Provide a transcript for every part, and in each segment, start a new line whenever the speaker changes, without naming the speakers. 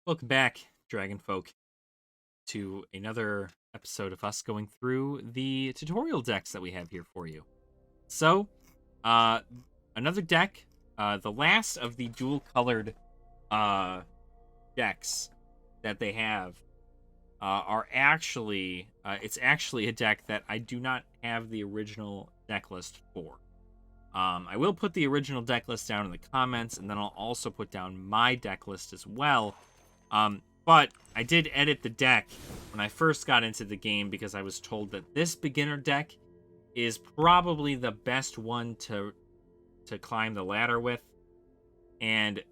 Welcome back, Dragon Folk, to another episode of us going through the tutorial decks that we have here for you. So, uh, another deck, the last of the dual-colored uh, decks that they have are actually, it's actually a deck that I do not have the original deck list for. I will put the original deck list down in the comments, and then I'll also put down my deck list as well. But I did edit the deck when I first got into the game because I was told that this beginner deck is probably the best one to climb the ladder with. And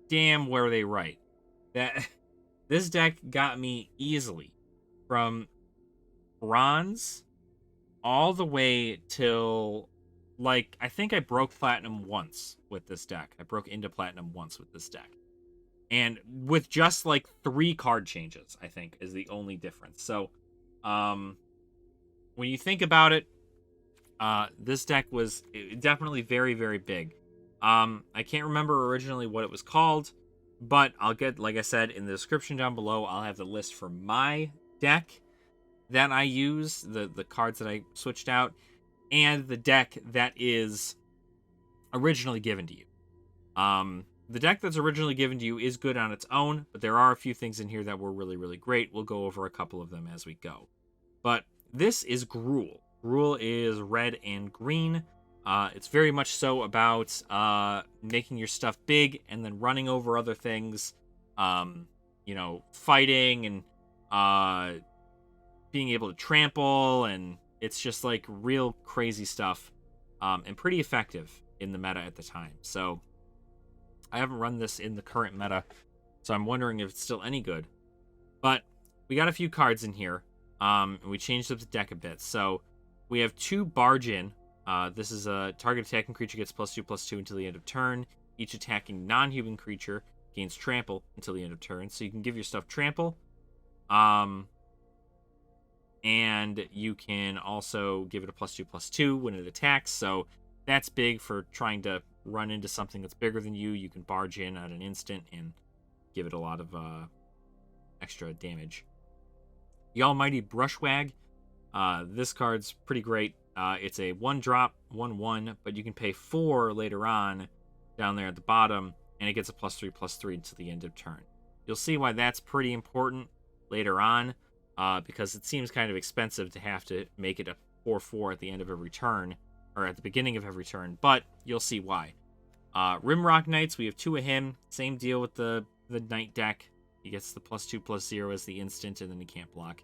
damn, were they right. That this deck got me easily from bronze all the way till, like, I think I broke platinum once with this deck. I broke into platinum once with this deck. And with just like 3 card changes, I think, is the only difference. So, when you think about it, this deck was definitely very, very big. I can't remember originally what it was called, but I'll get, like I said, in the description down below, I'll have the list for my deck that I use, the cards that I switched out, and the deck that is originally given to you. The deck that's originally given to you is good on its own, but there are a few things in here that were really, really great. We'll go over a couple of them as we go. But this is Gruul. Gruul is red and green. It's very much so about making your stuff big and then running over other things. Fighting and being able to trample, and it's just like real crazy stuff, and pretty effective in the meta at the time. So I haven't run this in the current meta, so I'm wondering if it's still any good. But we got a few cards in here, and we changed up the deck a bit. So we have 2 Barge In. This is a target attacking creature gets +2/+2 until the end of turn. Each attacking non-human creature gains trample until the end of turn. So you can give your stuff trample. And you can also give it a +2/+2 when it attacks. So that's big for trying to run into something that's bigger than you. You can barge in at an instant and give it a lot of extra damage. The Almighty Brushwag. This card's pretty great. It's a 1-drop, 1/1, but you can pay 4 later on down there at the bottom, and it gets a +3/+3 until the end of turn. You'll see why that's pretty important later on, because it seems kind of expensive to have to make it a 4/4 at the end of every turn, or at the beginning of every turn, but you'll see why. Rimrock Knights, we have 2 of him. Same deal with the Knight deck. He gets the +2/+0 as the instant, and then he can't block.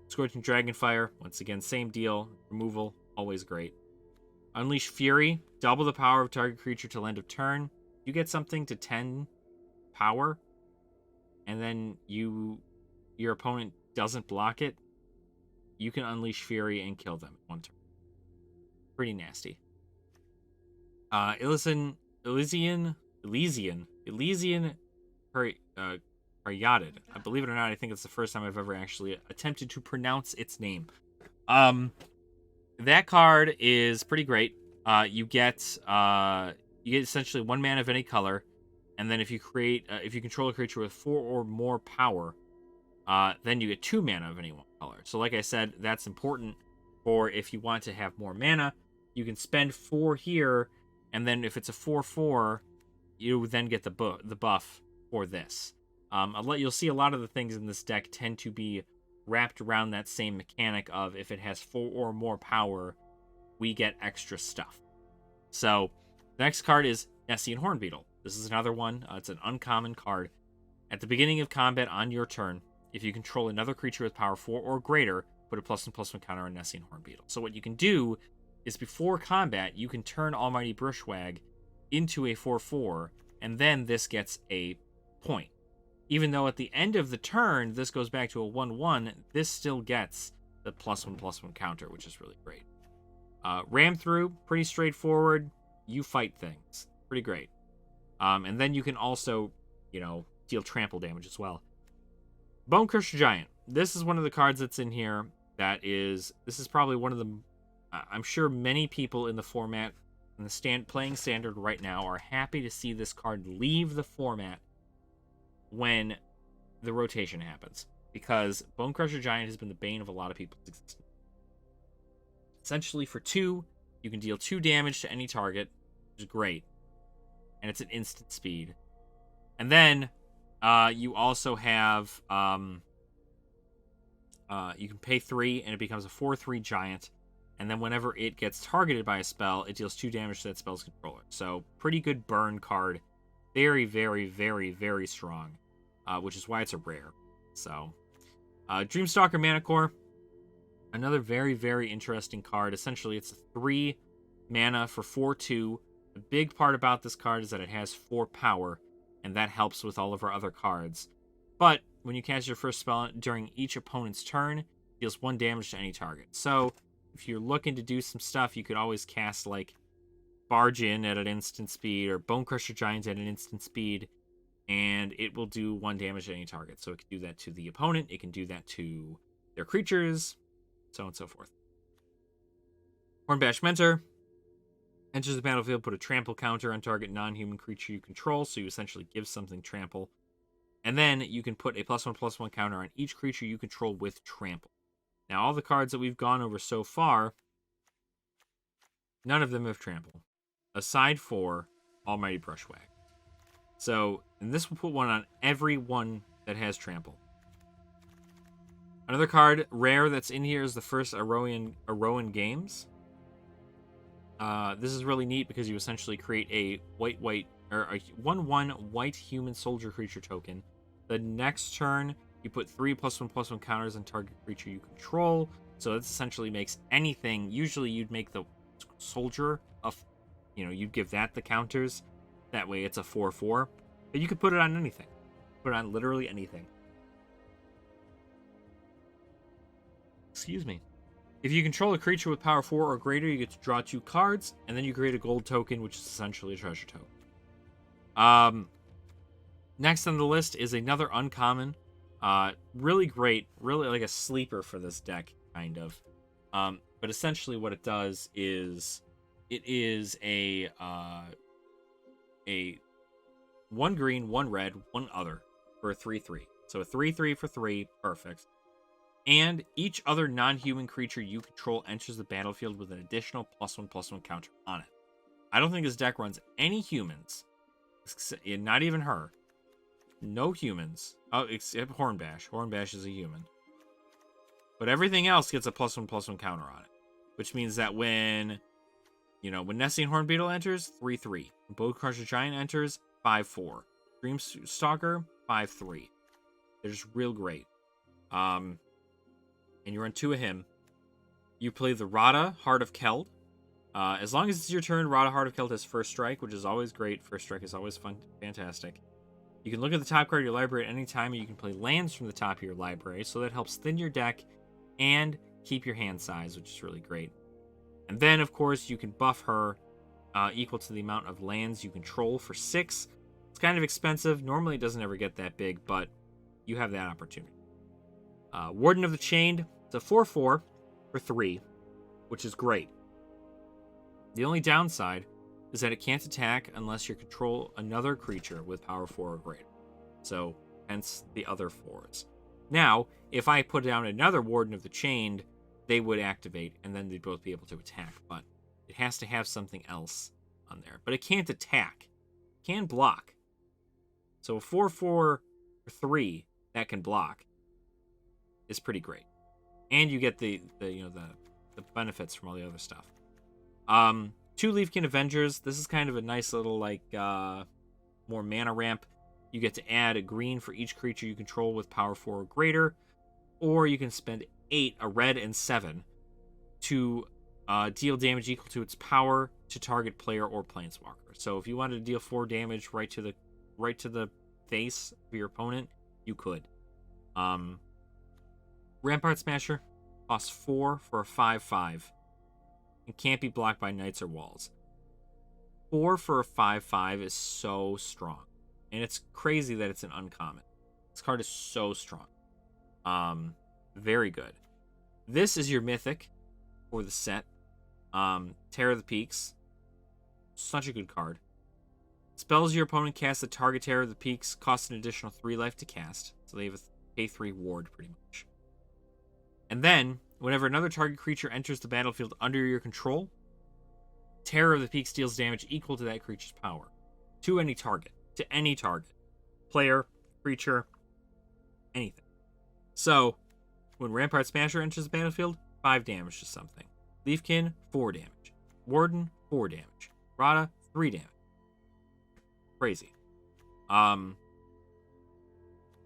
Scorching Dragonfire, once again, same deal. Removal, always great. Unleash Fury, double the power of target creature till end of turn. You get something to 10 power, and then your opponent doesn't block it. You can Unleash Fury and kill them in 1 turn. Pretty nasty. Elysian Haryaded. I believe it or not, I think it's the first time I've ever actually attempted to pronounce its name. That card is pretty great. You get essentially 1 mana of any color, and then if you control a creature with 4 or more power, then you get 2 mana of any one color. So like I said, that's important for if you want to have more mana. You can spend 4 here, and then if it's a 4/4, you then get the buff for this. You'll see a lot of the things in this deck tend to be wrapped around that same mechanic of if it has 4 or more power, we get extra stuff. So the next card is Nessian Hornbeetle. This is another one. It's an uncommon card. At the beginning of combat on your turn, if you control another creature with power 4 or greater, put a +1/+1 counter on Nessian Hornbeetle. So what you can do is before combat, you can turn Almighty Brushwag into a 4/4, and then this gets a point. Even though at the end of the turn, this goes back to a 1/1, this still gets the +1/+1 counter, which is really great. Ram Through, pretty straightforward. You fight things. Pretty great. And then you can also, deal trample damage as well. Bonecrusher Giant. This is one of the cards that's in here this is probably one of the, I'm sure many people in the format, in the playing standard right now, are happy to see this card leave the format when the rotation happens, because Bone Crusher Giant has been the bane of a lot of people's existence. Essentially, for 2, you can deal 2 damage to any target, which is great, and it's an instant speed. And then you also have you can pay 3, and it becomes a 4/3 giant. And then whenever it gets targeted by a spell, it deals 2 damage to that spell's controller. So pretty good burn card. Very, very, very, very strong, which is why it's a rare. So Dreamstalker Manicore, another very, very interesting card. Essentially, it's a 3 mana for 4/2. The big part about this card is that it has 4 power, and that helps with all of our other cards. But when you cast your first spell during each opponent's turn, it deals 1 damage to any target. So if you're looking to do some stuff, you could always cast like Barge In at an instant speed or Bone Crusher Giant at an instant speed, and it will do 1 damage to any target. So it can do that to the opponent, it can do that to their creatures, so on and so forth. Hornbash Mentor enters the battlefield, put a trample counter on target non-human creature you control, so you essentially give something trample. And then you can put a +1/+1 counter on each creature you control with trample. Now, all the cards that we've gone over so far, none of them have trample, aside for Almighty Brushwhack. So, and this will put one on every one that has trample. Another card, rare, that's in here is the first Arowan Games. This is really neat because you essentially create a a 1/1 white human soldier creature token. The next turn, you put 3 +1/+1 counters on target creature you control. So this essentially makes anything. Usually you'd make the soldier you'd give that the counters. That way it's a 4/4. But you could put it on anything. Put it on literally anything. Excuse me. If you control a creature with power 4 or greater, you get to draw 2 cards, and then you create a gold token, which is essentially a treasure token. Next on the list is another uncommon. Really great, really like a sleeper for this deck, kind of. But essentially what it does is it is a 1 green, 1 red, 1 other for a 3/3. So a 3/3 for 3, perfect. And each other non-human creature you control enters the battlefield with an additional +1/+1 counter on it. I don't think this deck runs any humans, not even her. No humans. Oh, except Hornbash. Hornbash is a human. But everything else gets a +1/+1 counter on it. Which means that when Nessian Hornbeetle enters, 3/3. When Bone Crusher Giant enters, 5/4. Dreamstalker, 5/3. They're just real great. And you run 2 of him. You play the Rada, Heart of Keld. As long as it's your turn, Rada, Heart of Keld has first strike, which is always great. First strike is always fun, fantastic. You can look at the top card of your library at any time, and you can play lands from the top of your library, so that helps thin your deck and keep your hand size, which is really great. And then, of course, you can buff her equal to the amount of lands you control for 6. It's kind of expensive. Normally, it doesn't ever get that big, but you have that opportunity. Warden of the Chained. It's a 4/4 for 3, which is great. The only downside is that it can't attack unless you control another creature with power 4 or greater. So, hence the other 4s. Now, if I put down another Warden of the Chained, they would activate, and then they'd both be able to attack. But it has to have something else on there. But it can't attack. It can block. So a 4/4 for 3 that can block is pretty great. And you get the benefits from all the other stuff. 2 Leafkin Avengers. This is kind of a nice little more mana ramp. You get to add a green for each creature you control with power 4 or greater, or you can spend 8, a red and 7, to deal damage equal to its power to target player or planeswalker. So if you wanted to deal 4 damage right to the face of your opponent, you could. Rampart Smasher costs 4 for a 5/5. And can't be blocked by knights or walls. 4 for a 5/5 is so strong. And it's crazy that it's an uncommon. This card is so strong. Very good. This is your mythic for the set. Terror of the Peaks. Such a good card. Spells your opponent casts at target Terror of the Peaks cost an additional 3 life to cast. So they have a pay 3 ward, pretty much. And then, whenever another target creature enters the battlefield under your control, Terror of the Peaks deals damage equal to that creature's power. To any target. To any target. Player, creature, anything. So, when Rampart Smasher enters the battlefield, 5 damage to something. Leafkin, 4 damage. Warden, 4 damage. Rada, 3 damage. Crazy.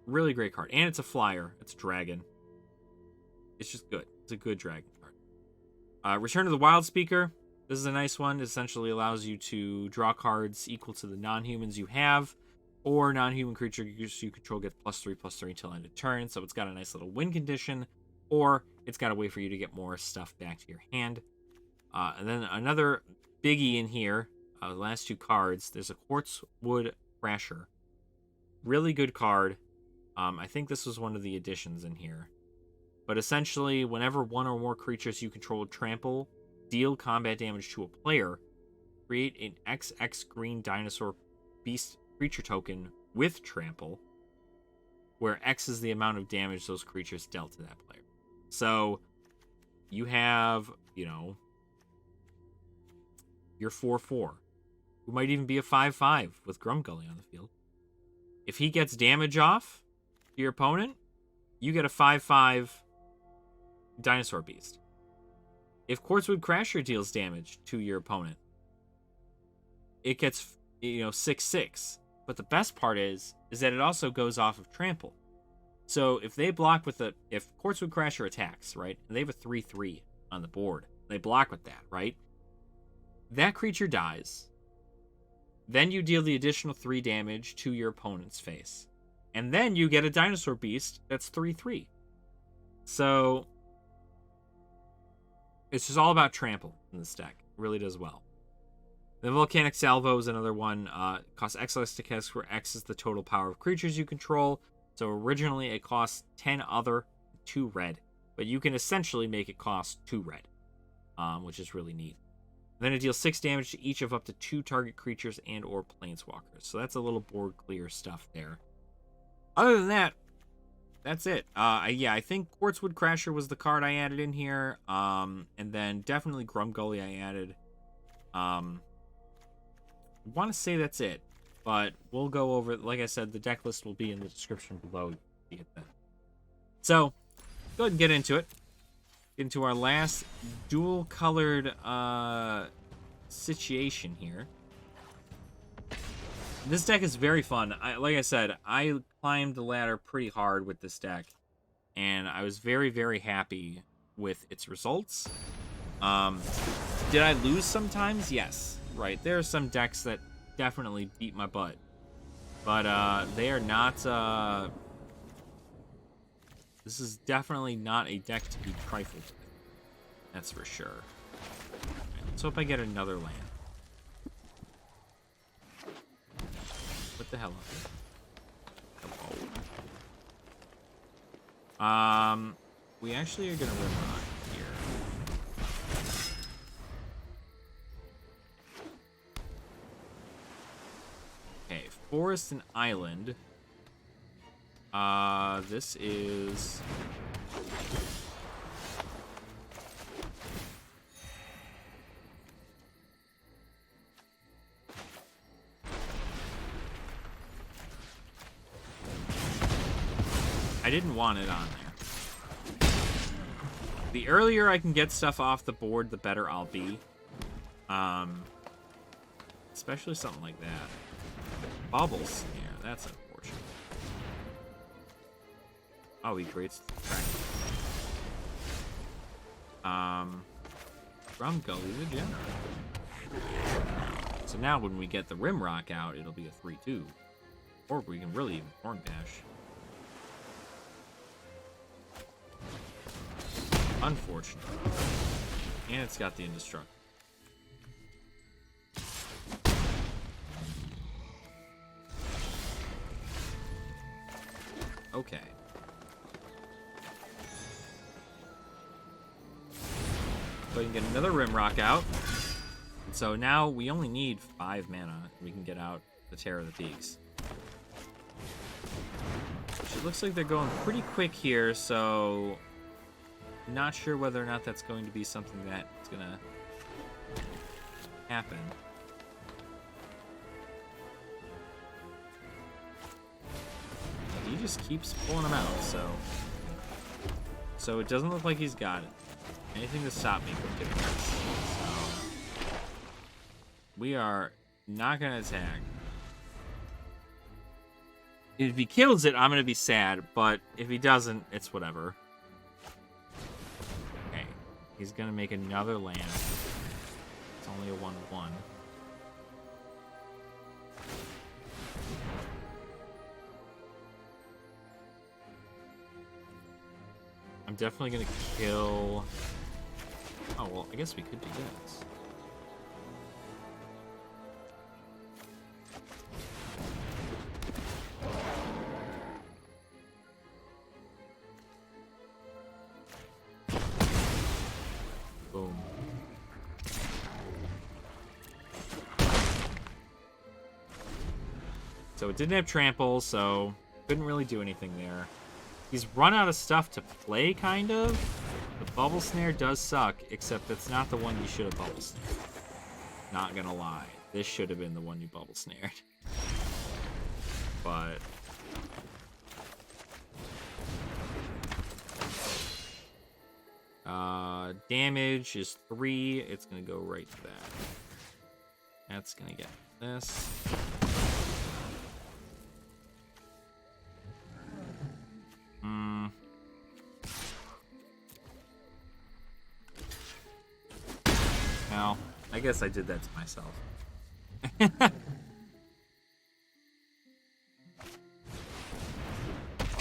Really great card. And it's a flyer. It's a dragon. It's just good. It's a good dragon card. Return of the Wild Speaker. This is a nice one. It essentially allows you to draw cards equal to the non-humans you have, or non-human creature you control gets +3/+3 until end of turn. So it's got a nice little win condition, or it's got a way for you to get more stuff back to your hand. And then another biggie in here, the last 2 cards, there's a Quartzwood Crasher. Really good card. I think this was one of the additions in here. But essentially, whenever one or more creatures you control trample, deal combat damage to a player, create an XX green dinosaur beast creature token with trample, where X is the amount of damage those creatures dealt to that player. So, you have, your 4/4, who might even be a 5/5 with Grumgully on the field. If he gets damage off to your opponent, you get a 5/5 dinosaur beast. If Quartzwood Crasher deals damage to your opponent, it gets 6/6. But the best part is that it also goes off of trample. So if they block with if Quartzwood Crasher attacks, right, and they have a 3/3 on the board, they block with that, right? That creature dies. Then you deal the additional 3 damage to your opponent's face. And then you get a dinosaur beast that's 3/3. So it's just all about trample in this deck. It really does well. The Volcanic Salvo is another one. Costs X less to cast, where X is the total power of creatures you control. So originally it costs 10 other, 2 red. But you can essentially make it cost 2 red, which is really neat. Then it deals 6 damage to each of up to 2 target creatures and or planeswalkers. So that's a little board clear stuff there. Other than that, that's it. I think Quartzwood Crasher was the card I added in here. And then definitely Grumgully I added. I want to say that's it. But we'll go over, like I said, the deck list will be in the description below. So, go ahead and get into it. Get into our last dual-colored situation here. This deck is very fun. Like I said, I climbed the ladder pretty hard with this deck, and I was very, very happy with its results. Did I lose sometimes? Yes. Right. There are some decks that definitely beat my butt, but they are not. This is definitely not a deck to be trifled with. That's for sure. Right, let's hope I get another land. What the hell? Hello. We actually are gonna Rimrock here. Okay, Forest and Island. This is... I didn't want it on there. The earlier I can get stuff off the board, the better I'll be. Especially something like that. Bubbles. Yeah, that's unfortunate. Oh, he creates the track. Grumgully the General. So now when we get the Rimrock out, it'll be a 3/2. Or we can really even Horn Dash. Unfortunate. And it's got the Indestructible. Okay. So we can get another Rimrock out. So now we only need 5 mana. We can get out the Terror of the Peaks. Which it looks like they're going pretty quick here, so not sure whether or not that's going to be something that's gonna happen. He just keeps pulling them out, so it doesn't look like he's got it. Anything to stop me from getting this. So we are not gonna attack. If he kills it, I'm gonna be sad, but if he doesn't, it's whatever. Okay. He's gonna make another land. It's only a 1/1. I'm definitely gonna kill... Oh, well, I guess we could do this. Boom. So it didn't have trample, so couldn't really do anything there. He's run out of stuff to play, kind of. The bubble snare does suck, except that's not the one you should have bubble snared. Not gonna lie. This should have been the one you bubble snared. But... damage is 3. It's gonna go right to that. That's gonna get this. Well, I guess I did that to myself.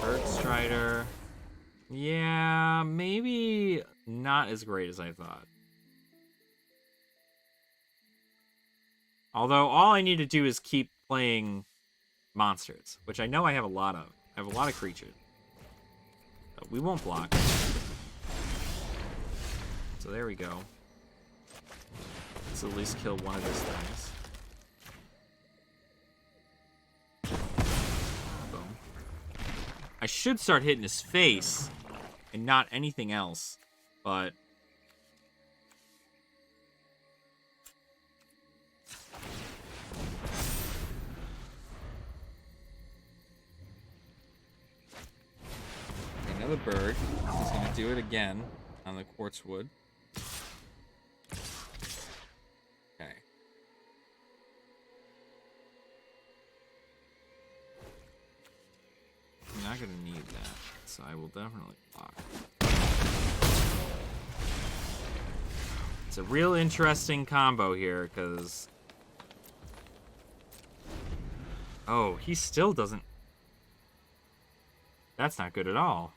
Earth Strider. Yeah, maybe not as great as I thought. Although all I need to do is keep playing monsters, which I know I have a lot of. I have a lot of creatures. But we won't block. So there we go. Let's at least kill one of his things. Boom. I should start hitting his face and not anything else, but... Another bird. He's going to do it again on the quartz wood. Okay. I'm not going to need that, so I will definitely block. It's a real interesting combo here, because... Oh, he still doesn't... That's not good at all.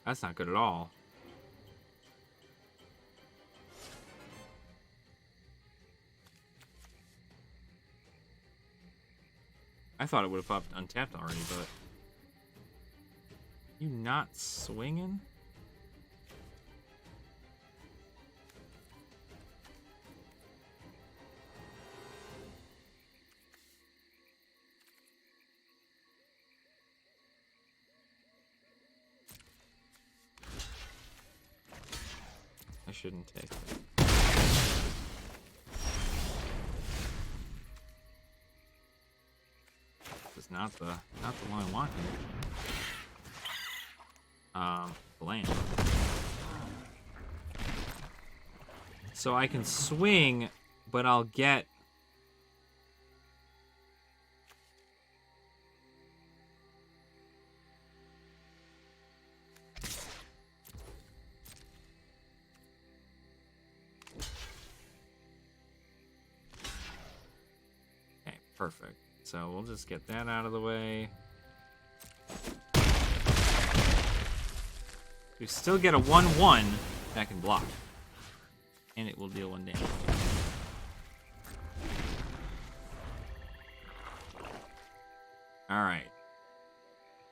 That's not good at all. I thought it would have popped untapped already, but... You not swinging? I shouldn't take it. It's not the one I want here. Land. So I can swing, but I'll get... Okay, perfect. So we'll just get that out of the way. We still get a 1/1 that can block. And it will deal 1 damage. Alright.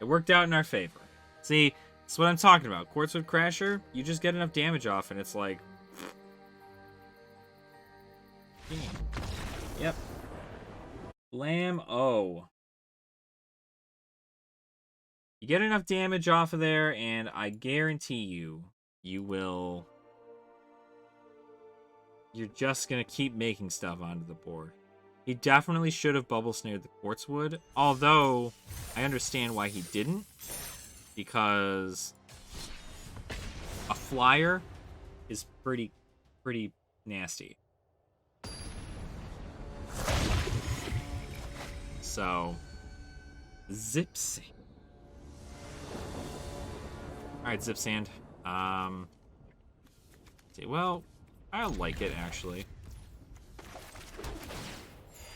It worked out in our favor. See, that's what I'm talking about. Quartzwood Crasher, you just get enough damage off, and it's like... Yep. Blam-o. You get enough damage off of there, and I guarantee you, you will... You're just going to keep making stuff onto the board. He definitely should have bubble snared the Quartzwood, although I understand why he didn't, because a flyer is pretty nasty. So, Zip Sand. Alright, Zip Sand. Well, I like it, actually.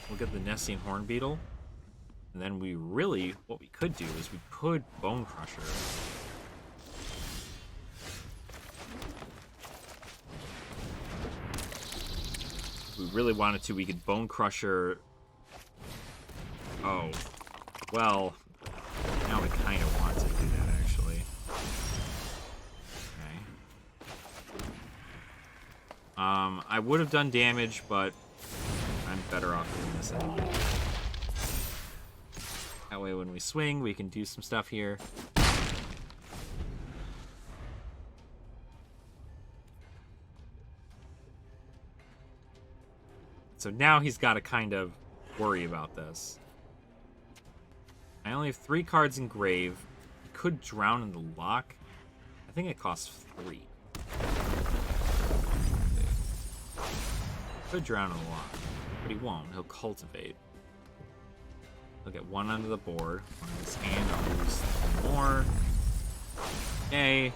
We'll get the Nessian Horn Beetle. And then what we could do is we could Bone Crusher. If we really wanted to, we could Bone Crusher. Oh. Well, now we kind of want to do that, actually. Okay. I would have done damage, but I'm better off doing this anyway. That way when we swing, we can do some stuff here. So now he's got to kind of worry about this. I only have 3 cards in Grave. He could drown in the lock. I think it costs 3. Could drown in the lock, but he won't. He'll cultivate. He'll get 1 under the board. On his hand, I'll lose 1 more. Okay.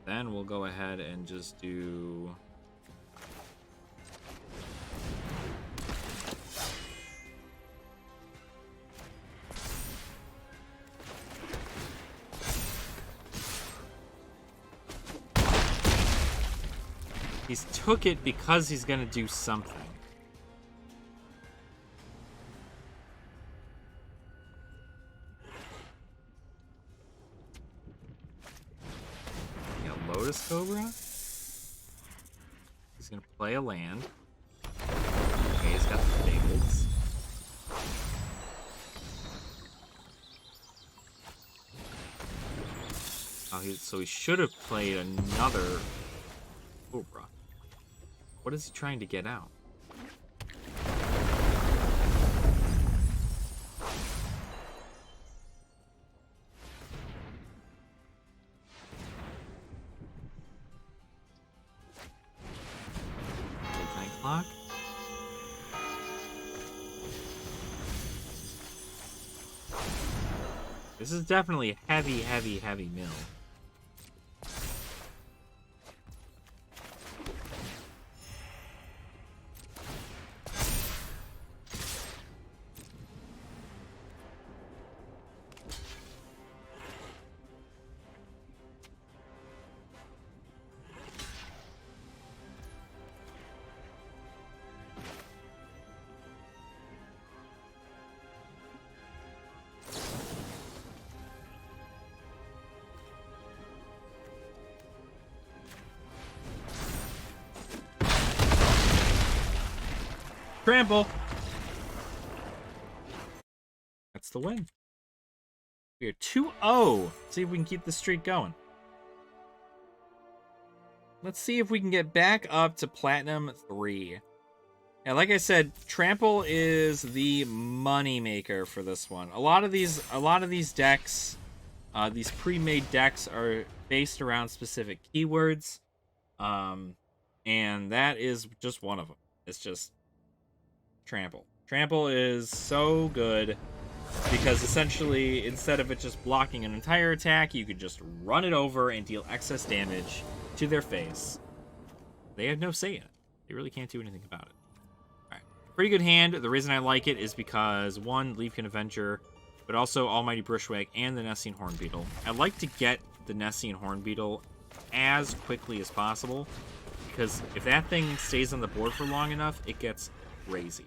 Then we'll go ahead and just do... He's took it because he's gonna do something. Lotus Cobra. He's gonna play a land. Okay, he's got the Fables. Oh, so he should have played another Cobra. What is he trying to get out? Midnight Clock? This is definitely a heavy mill. Trample. That's the win. We are 2-0. See if we can keep the streak going. Let's see if we can get back up to Platinum 3. Yeah, like I said, Trample is the money maker for this one. A lot of these decks, these pre-made decks are based around specific keywords. And that is just one of them. It's just Trample. Trample is so good because essentially, instead of it just blocking an entire attack, you could just run it over and deal excess damage to their face. They have no say in it. They really can't do anything about it. Alright. Pretty good hand. The reason I like it is because, 1, Leafkin Avenger, but also Almighty Bushwhack and the Nessian Horn Beetle. I like to get the Nessian Horn Beetle as quickly as possible, because if that thing stays on the board for long enough, it gets crazy.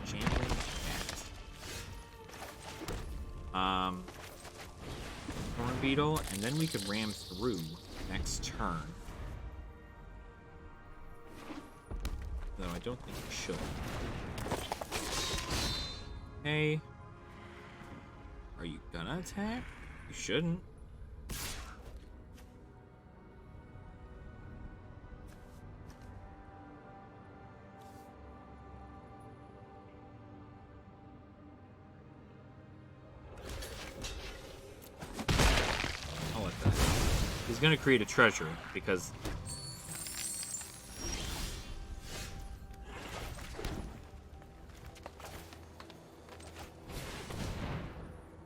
Champion back. Horn Beetle, and then we could ram through next turn. Though I don't think we should. Hey. Are you gonna attack? You shouldn't. I'll let that. He's gonna create a treasure because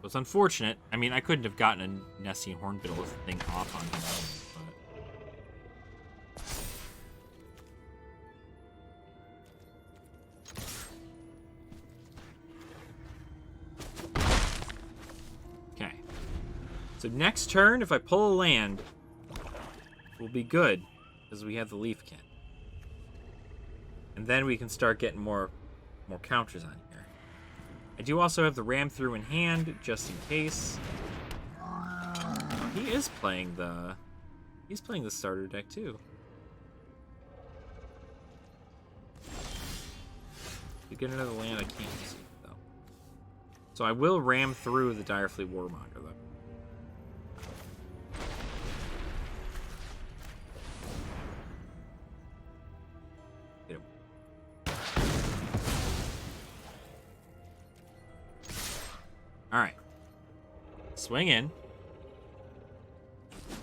it's unfortunate. I mean, I couldn't have gotten a Nessie and Hornbill thing off on him, but... Okay. So next turn, if I pull a land, we'll be good, because we have the Leaf Kin. And then we can start getting more counters on here. I do also have the ram through in hand, just in case. He is playing the... He's playing the starter deck, too. To get another land, I can't use it, though. So I will ram through the Direfleet Warmonger, though. Alright. Swing in.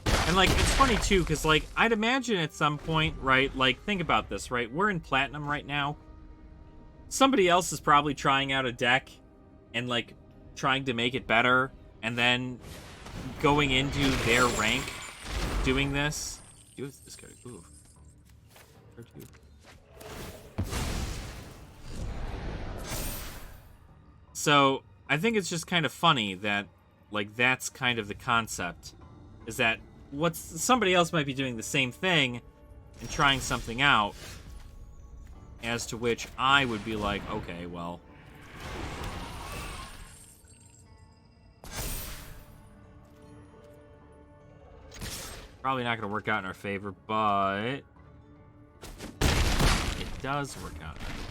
And, like, it's funny, too, because, like, I'd imagine at some point, right, like, think about this, right? We're in Platinum right now. Somebody else is probably trying out a deck and, like, trying to make it better, and then going into their rank doing this. This guy. Ooh. So... I think it's just kind of funny that, like, that's kind of the concept. Is that somebody else might be doing the same thing and trying something out, as to which I would be like, okay, well... Probably not going to work out in our favor, but... It does work out in our favor.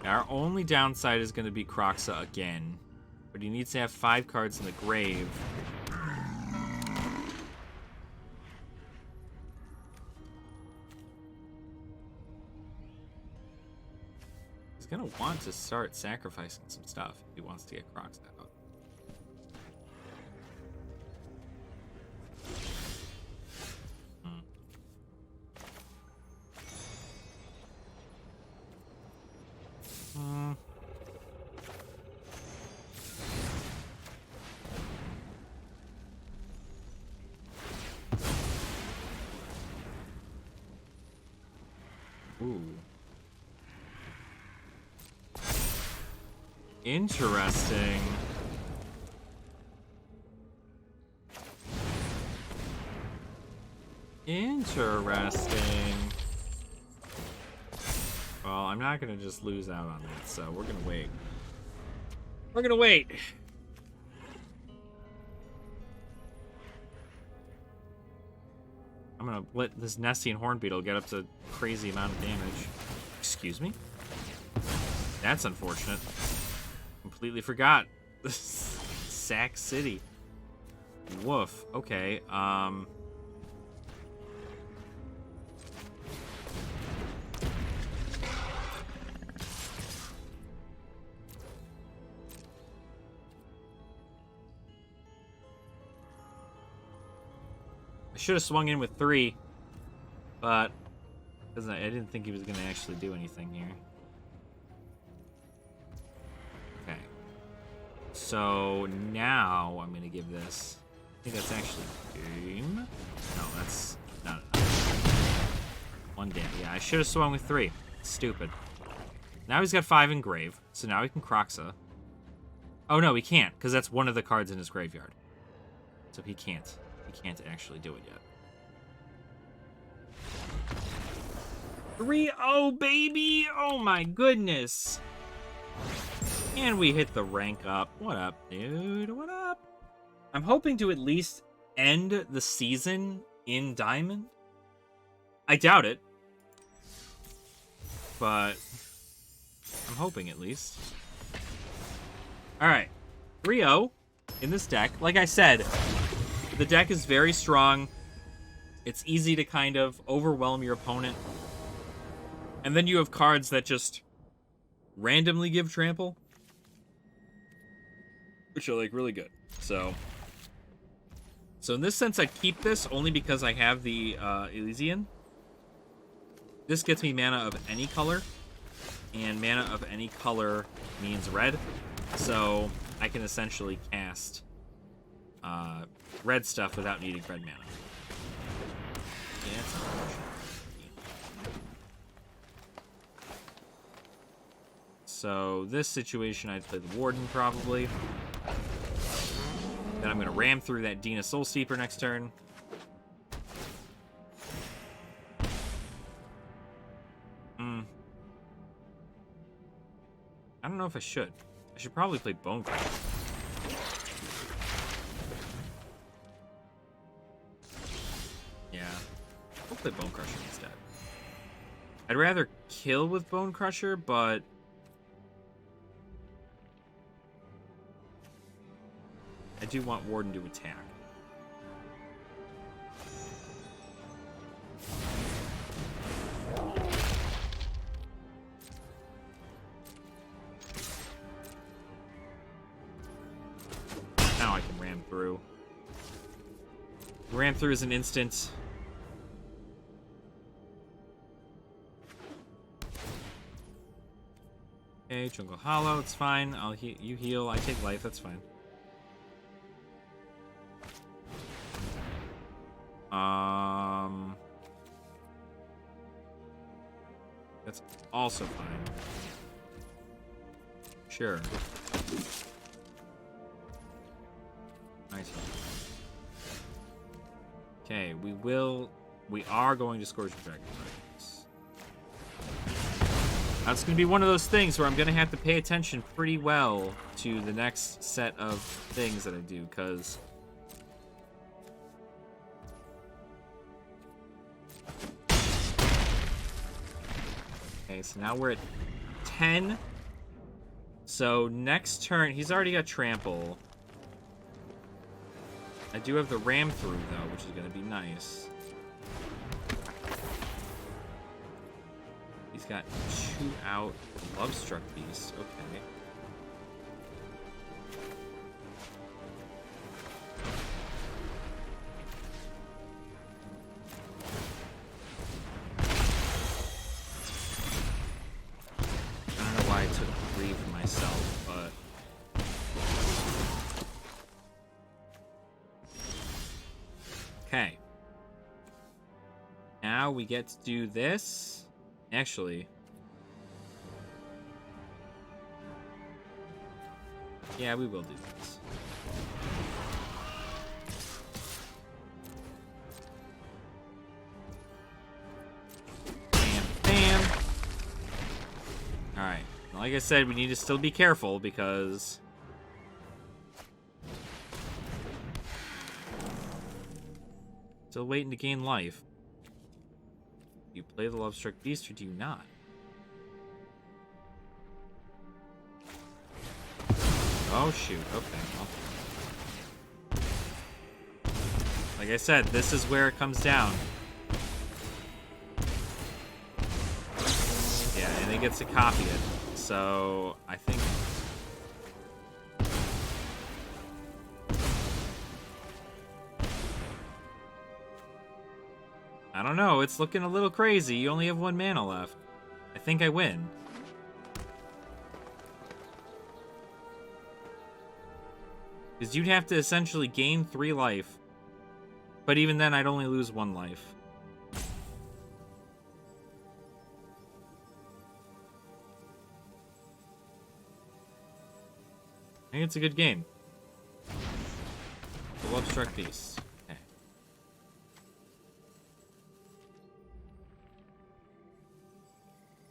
Our only downside is going to be Kroxa again, but he needs to have 5 cards in the grave. He's going to want to start sacrificing some stuff if he wants to get Kroxa out. Ooh. Interesting. Interesting. Well, I'm not gonna just lose out on that, so we're gonna wait. We're gonna wait. I'm gonna let this Nessie and Hornbeetle get up to a crazy amount of damage. Excuse me? That's unfortunate. Completely forgot. Sack City. Woof. Okay, I should have swung in with 3, but I didn't think he was going to actually do anything here. Okay. So now I'm going to give this... I think that's actually game. No, that's not enough. 1 damage. Yeah, I should have swung with 3. Stupid. Now he's got 5 in grave, so now he can Kroxa. Oh no, he can't, because that's one of the cards in his graveyard. So he can't. He can't actually do it yet. 3-0, baby! Oh my goodness! And we hit the rank up. What up, dude? What up? I'm hoping to at least end the season in Diamond. I doubt it. But I'm hoping at least. Alright. 3-0 in this deck. Like I said, the deck is very strong. It's easy to kind of overwhelm your opponent. And then you have cards that just randomly give trample, which are, like, really good. So in this sense, I'd keep this only because I have the Elysian. This gets me mana of any color, and mana of any color means red. So I can essentially cast red stuff without needing red mana. Yeah, that's unfortunate. So this situation, I'd play the Warden probably. Then I'm going to ram through that Dina Soul Steeper next turn. I don't know if I should. I should probably play Bone Crusher. Yeah. I'll play Bone Crusher instead. I'd rather kill with Bone Crusher, but I do want Warden to attack. Now I can ram through. Ram through is an instant. Okay, Jungle Hollow, it's fine. You heal, I take life, that's fine. That's also fine. Sure. Nice. Okay, we are going to Scourge of Dragon. That's going to be one of those things where I'm going to have to pay attention pretty well to the next set of things that I do, because okay, so now we're at 10. So next turn, he's already got Trample. I do have the Ram Through, though, which is going to be nice. He's got 2 out. Lovestruck Beast. Okay. I don't know why I took 3 for myself, but okay. Now we get to do this. Actually, yeah, we will do this. Bam, bam. Alright. Like I said, we need to still be careful because still waiting to gain life. Do you play the Lovestruck Beast or do you not? Oh, shoot. Okay. Well. Like I said, this is where it comes down. Yeah, and it gets to copy it. So, I think I don't know, it's looking a little crazy. You only have 1 mana left. I think I win. Because you'd have to essentially gain 3 life. But even then, I'd only lose 1 life. I think it's a good game. The Lovestruck Beast.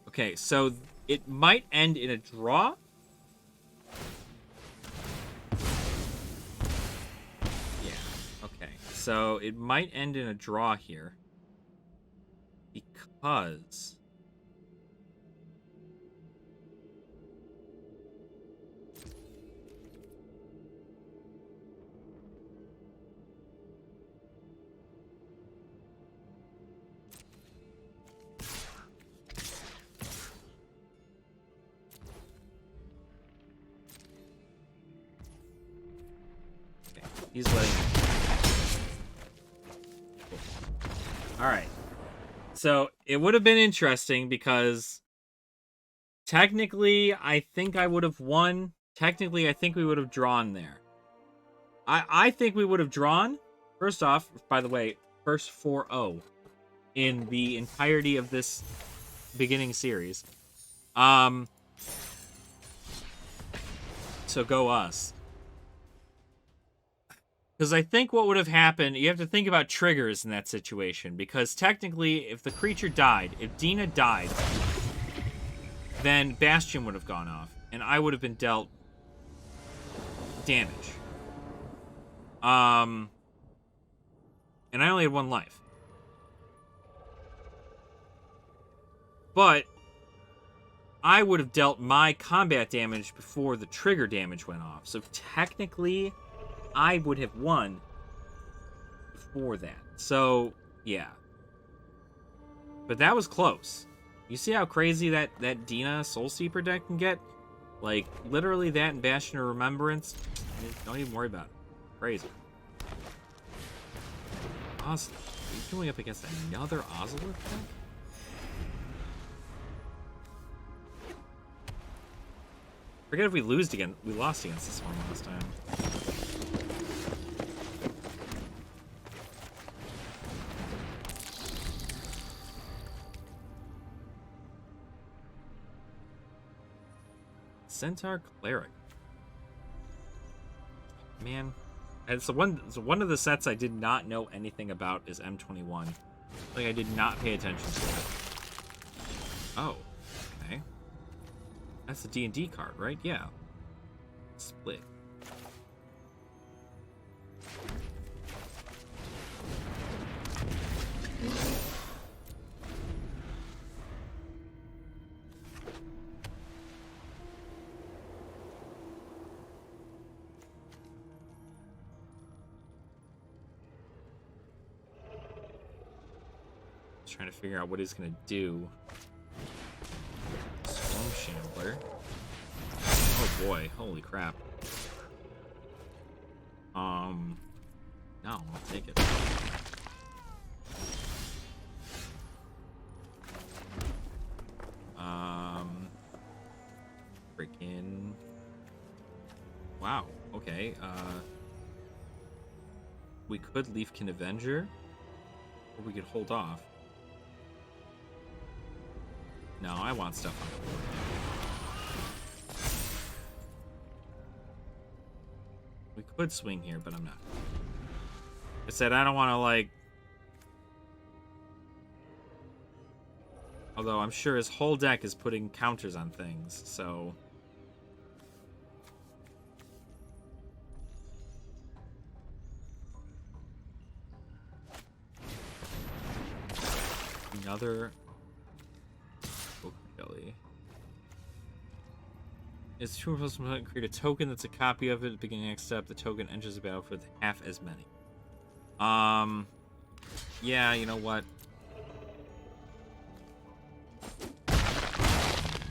Okay, so it might end in a draw. so it might end in a draw here. Because... he's letting me. Cool. Alright. So, it would have been interesting because technically, I think I would have won. Technically, I think we would have drawn there. I think we would have drawn. First off, by the way, first 4-0 in the entirety of this beginning series. So go us. Because I think what would have happened, you have to think about triggers in that situation. Because technically, if the creature died, if Dina died, then Bastion would have gone off. And I would have been dealt damage. And I only had 1 life. But I would have dealt my combat damage before the trigger damage went off. So technically, I would have won before that. So, yeah. But that was close. You see how crazy that Dina Soulsteeper deck can get? Like, literally that and Bastion of Remembrance. Don't even worry about it. Crazy. Awesome. Are you going up against another Ozolith deck? Forget if we lost against this one last time. Centaur Cleric. Man. And so one of the sets I did not know anything about is M21. Like, I did not pay attention to it. Oh. Okay. That's the D&D card, right? Yeah. Split. Trying to figure out what he's gonna do. Storm Shambler. Oh boy, holy crap. No, I'll take it. Freaking. Wow, okay, we could Leafkin Avenger, or we could hold off. No, I want stuff on the board. We could swing here, but I'm not. I said I don't want to, like... Although I'm sure his whole deck is putting counters on things, so... Another... Jelly. It's true plus one create a token that's a copy of it at the beginning next step. The token enters the battle for half as many. Yeah, you know what?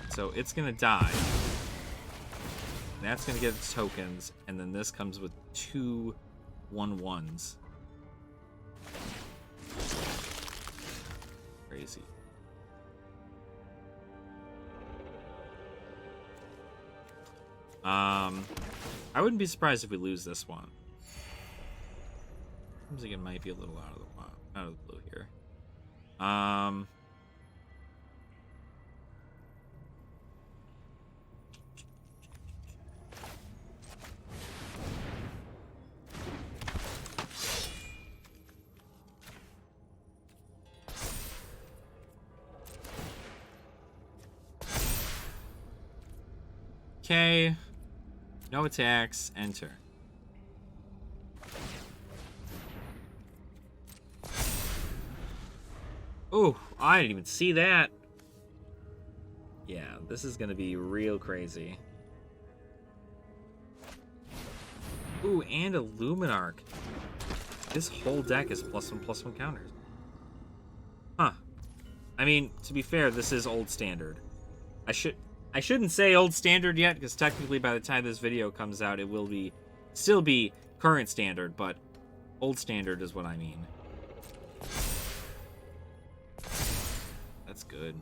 So it's gonna die. That's gonna get its tokens, and then this comes with 2 1/1s. Crazy. I wouldn't be surprised if we lose this one. Seems like it might be a little out of the blue here. Okay. No attacks. Enter. Oh, I didn't even see that. Yeah, this is going to be real crazy. Ooh, and a Luminarch. This whole deck is +1/+1 counters. Huh. I mean, to be fair, this is old standard. I shouldn't say old standard yet, because technically by the time this video comes out, it will still be current standard, but old standard is what I mean. That's good.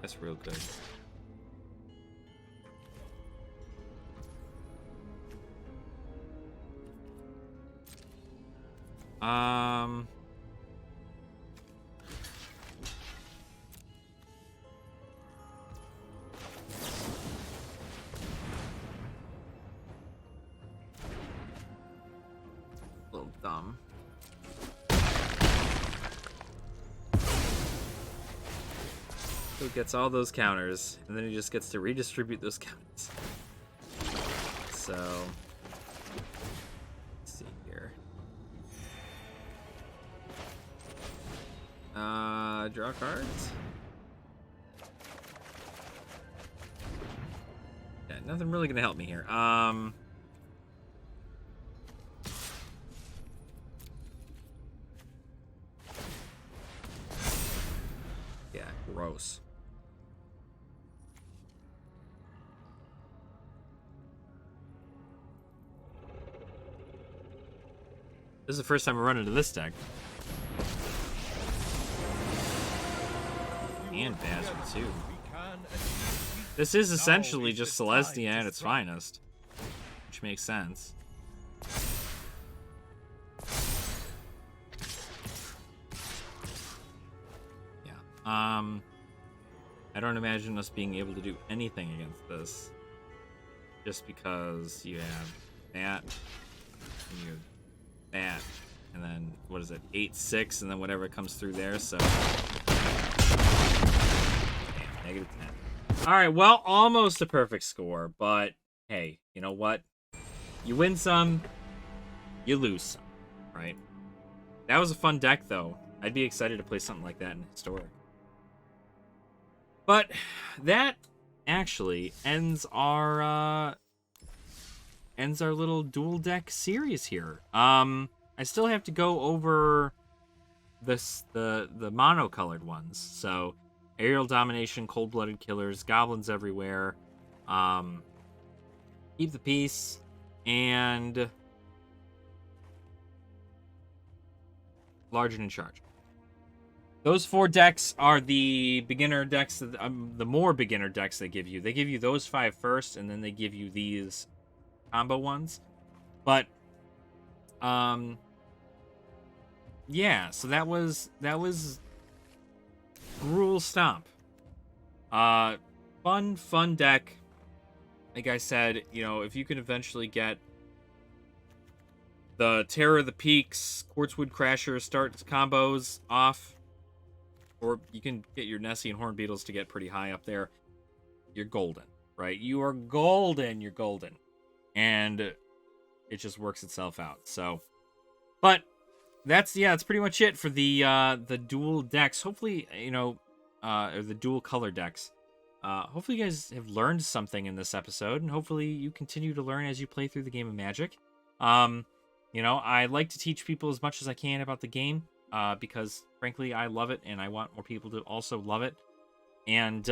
That's real good. A little dumb. So he gets all those counters, and then he just gets to redistribute those counters. So, let's see here. Draw cards. Yeah, nothing really gonna help me here. Yeah, gross. This is the first time I run into this deck. And Badger, too. This is essentially just Celestia at its finest. Which makes sense. Yeah. I don't imagine us being able to do anything against this. Just because you have that, and you have that, and then, what is it, 8/6, and then whatever comes through there, so... Damn, -10. Alright, well, almost a perfect score, but hey, you know what? You win some, you lose some, right? That was a fun deck, though. I'd be excited to play something like that in Historic. But that actually ends our little dual deck series here. I still have to go over the mono-colored ones. So, Aerial Domination, Cold-Blooded Killers, Goblins Everywhere, Keep the Peace, and Large and in Charge. Those 4 decks are the beginner decks, the more beginner decks they give you. They give you those 5 first, and then they give you these combo ones. But, yeah, so that was Gruul Stomp. Fun deck. Like I said, you know, if you can eventually get the Terror of the Peaks, Quartzwood Crasher start combos off, or you can get your Nessie and Horn Beetles to get pretty high up there, you're golden, right? You are golden, you're golden. And it just works itself out. So, but that's pretty much it for the dual decks. Hopefully, you know, or the dual color decks. Hopefully you guys have learned something in this episode, and hopefully you continue to learn as you play through the game of Magic. You know, I like to teach people as much as I can about the game, because frankly, I love it, and I want more people to also love it. And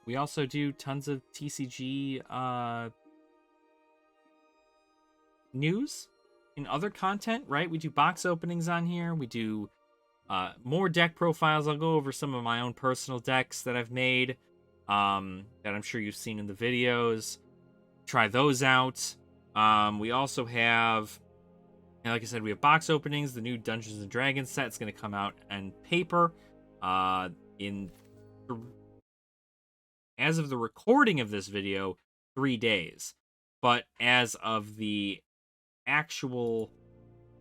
we also do tons of TCG news and other content, right? We do box openings on here. We do more deck profiles. I'll go over some of my own personal decks that I've made, that I'm sure you've seen in the videos. Try those out. We also have, and like I said, we have box openings. The new Dungeons and Dragons set is going to come out on paper as of the recording of this video, 3 days. But as of the actual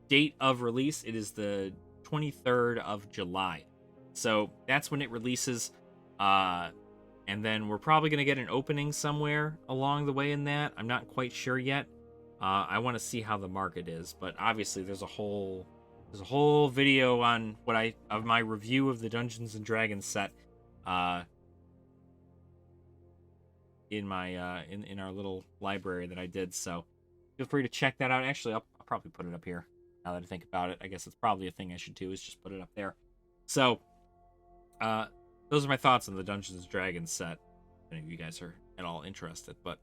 date of release, it is the 23rd of July. So that's when it releases. And then we're probably going to get an opening somewhere along the way in that. I'm not quite sure yet. I want to see how the market is, but obviously there's a whole video on of my review of the Dungeons and Dragons set uh in my in our little library that I did, so feel free to check that out. Actually, I'll probably put it up here now that I think about it. I guess it's probably a thing I should do, is just put it up there. So those are my thoughts on the Dungeons and Dragons set, if any of you guys are at all interested. But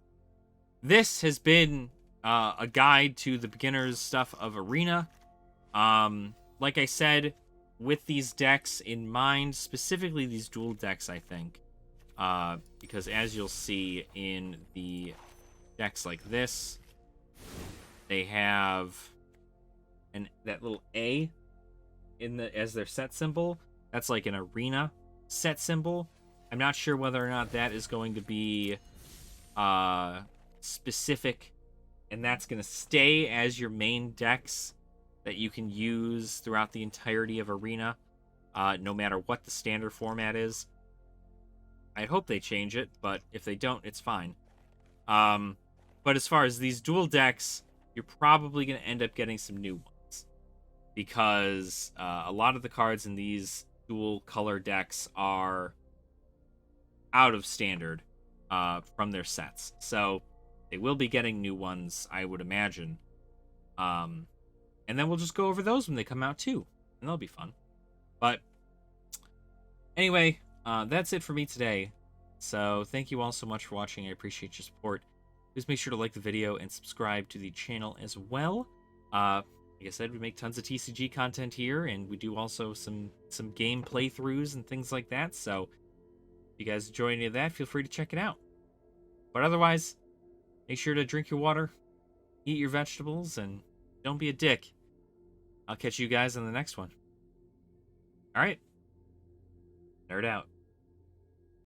this has been a guide to the beginner's stuff of Arena. Like I said, with these decks in mind, specifically these dual decks, I think, because as you'll see in the decks like this, they have that little A as their set symbol. That's like an Arena set symbol. I'm not sure whether or not that is going to be specific, and that's going to stay as your main decks that you can use throughout the entirety of Arena, no matter what the standard format is. I hope they change it, but if they don't, it's fine. But as far as these dual decks, you're probably going to end up getting some new ones, because a lot of the cards in these dual color decks are out of standard from their sets. So they will be getting new ones, I would imagine. And then we'll just go over those when they come out too, and they'll be fun. But anyway, that's it for me today. So thank you all so much for watching. I appreciate your support. Please make sure to like the video and subscribe to the channel as well. Like I said, we make tons of TCG content here, and we do also some game playthroughs and things like that. So if you guys enjoy any of that, feel free to check it out. But otherwise, make sure to drink your water, eat your vegetables, and don't be a dick. I'll catch you guys in the next one. All right. Nerd out.